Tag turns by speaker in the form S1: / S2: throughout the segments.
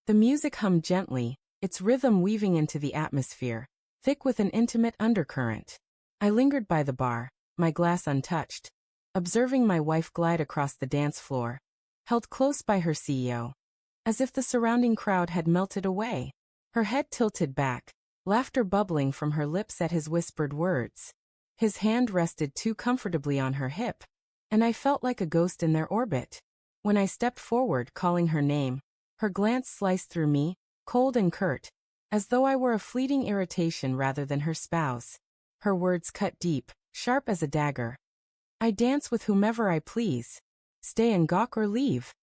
S1: The music hummed gently, its rhythm weaving into the atmosphere, thick with an intimate undercurrent. I lingered by the bar, my glass untouched, observing my wife glide across the dance floor, held close by her CEO, as if the surrounding crowd had melted away. Her head tilted back, laughter bubbling from her lips at his whispered words. His hand rested too comfortably on her hip, and I felt like a ghost in their orbit. When I stepped forward, calling her name, her glance sliced through me, cold and curt, as though I were a fleeting irritation rather than her spouse. Her words cut deep, sharp as a dagger. I dance with whomever I please. Stay and gawk or leave.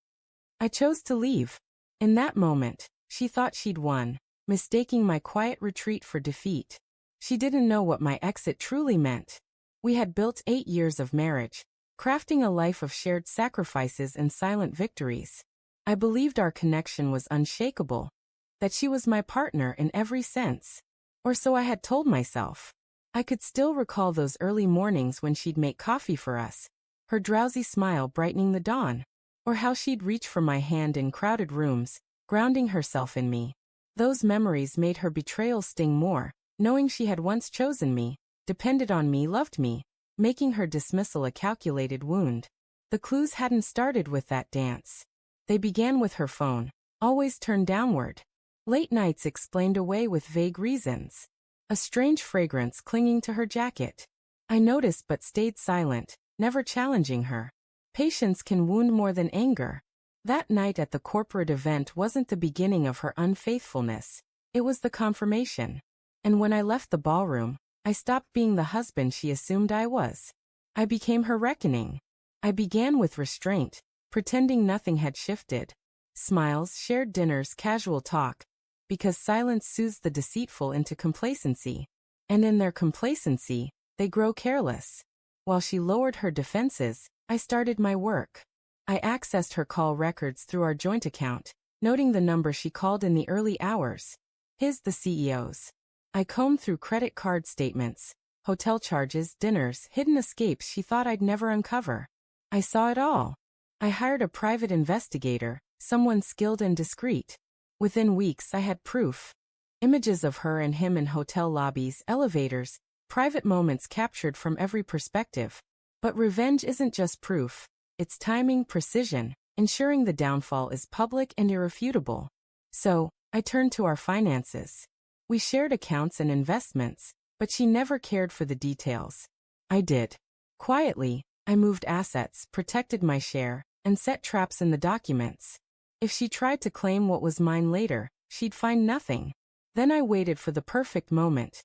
S1: I chose to leave. In that moment, she thought she'd won, mistaking my quiet retreat for defeat. She didn't know what my exit truly meant. We had built 8 years of marriage, crafting a life of shared sacrifices and silent victories. I believed our connection was unshakable, that she was my partner in every sense. Or so I had told myself. I could still recall those early mornings when she'd make coffee for us, her drowsy smile brightening the dawn, or how she'd reach for my hand in crowded rooms, grounding herself in me. Those memories made her betrayal sting more, knowing she had once chosen me, depended on me, loved me, making her dismissal a calculated wound. The clues hadn't started with that dance. They began with her phone, always turned downward. Late nights explained away with vague reasons. A strange fragrance clinging to her jacket. I noticed but stayed silent, never challenging her. Patience can wound more than anger. That night at the corporate event wasn't the beginning of her unfaithfulness. It was the confirmation. And when I left the ballroom, I stopped being the husband she assumed I was. I became her reckoning. I began with restraint, pretending nothing had shifted. Smiles, shared dinners, casual talk, because silence soothes the deceitful into complacency. And in their complacency, they grow careless. While she lowered her defenses, I started my work. I accessed her call records through our joint account, noting the number she called in the early hours. His, the CEO's. I combed through credit card statements, hotel charges, dinners, hidden escapes she thought I'd never uncover. I saw it all. I hired a private investigator, someone skilled and discreet. Within weeks I had proof. Images of her and him in hotel lobbies, elevators, private moments captured from every perspective. But revenge isn't just proof. It's timing, precision, ensuring the downfall is public and irrefutable. So, I turned to our finances. We shared accounts and investments, but she never cared for the details. I did. Quietly, I moved assets, protected my share, and set traps in the documents. If she tried to claim what was mine later, she'd find nothing. Then I waited for the perfect moment.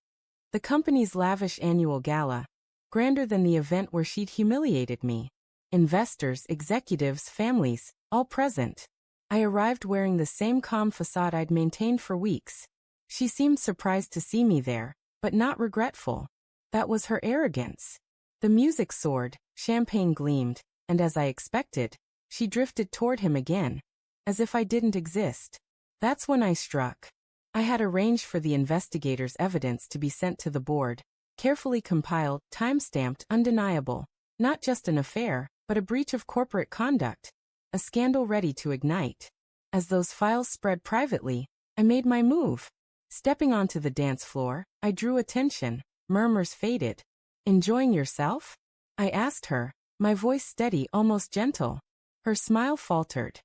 S1: The company's lavish annual gala, grander than the event where she'd humiliated me. Investors, executives, families, all present. I arrived wearing the same calm facade I'd maintained for weeks. She seemed surprised to see me there, but not regretful. That was her arrogance. The music soared, champagne gleamed, and as I expected, she drifted toward him again, as if I didn't exist. That's when I struck. I had arranged for the investigator's evidence to be sent to the board, carefully compiled, time-stamped, undeniable. Not just an affair, but a breach of corporate conduct. A scandal ready to ignite. As those files spread privately, I made my move. Stepping onto the dance floor, I drew attention. Murmurs faded. "Enjoying yourself?" I asked her, my voice steady, almost gentle. Her smile faltered.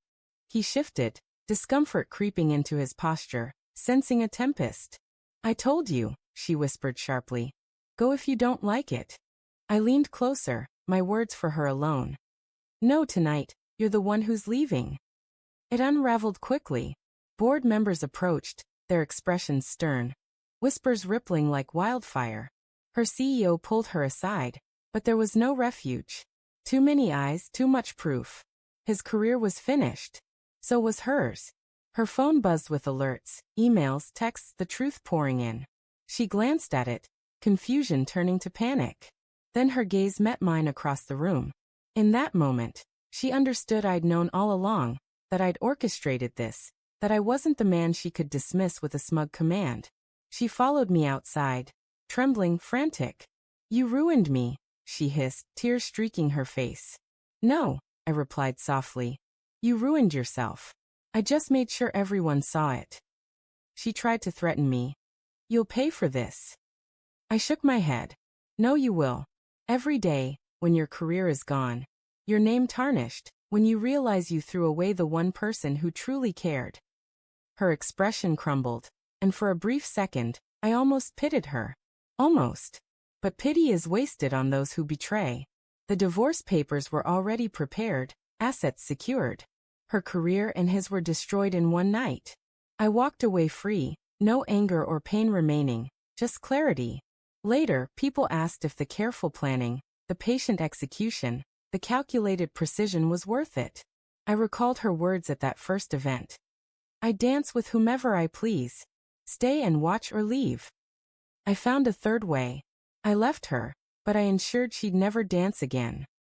S1: He shifted, discomfort creeping into his posture, sensing a tempest. "I told you," she whispered sharply. "Go if you don't like it." I leaned closer, my words for her alone. "No, tonight, you're the one who's leaving." It unraveled quickly. Board members approached, their expressions stern, whispers rippling like wildfire. Her CEO pulled her aside, but there was no refuge. Too many eyes, too much proof. His career was finished. So was hers. Her phone buzzed with alerts, emails, texts, the truth pouring in. She glanced at it, confusion turning to panic. Then her gaze met mine across the room. In that moment, she understood I'd known all along, that I'd orchestrated this, that I wasn't the man she could dismiss with a smug command. She followed me outside, trembling, frantic. "You ruined me," she hissed, tears streaking her face. "No," I replied softly. "You ruined yourself." I just made sure everyone saw it. She tried to threaten me. You'll pay for this. I shook my head. No, you will. Every day, when your career is gone, your name tarnished, when you realize you threw away the one person who truly cared. Her expression crumbled, and for a brief second, I almost pitied her. Almost. But pity is wasted on those who betray. The divorce papers were already prepared, assets secured. Her career and his were destroyed in one night. I walked away free, no anger or pain remaining, just clarity. Later, people asked if the careful planning, the patient execution, the calculated precision was worth it. I recalled her words at that first event. I dance with whomever I please. Stay and watch or leave. I found a third way. I left her, but I ensured she'd never dance again.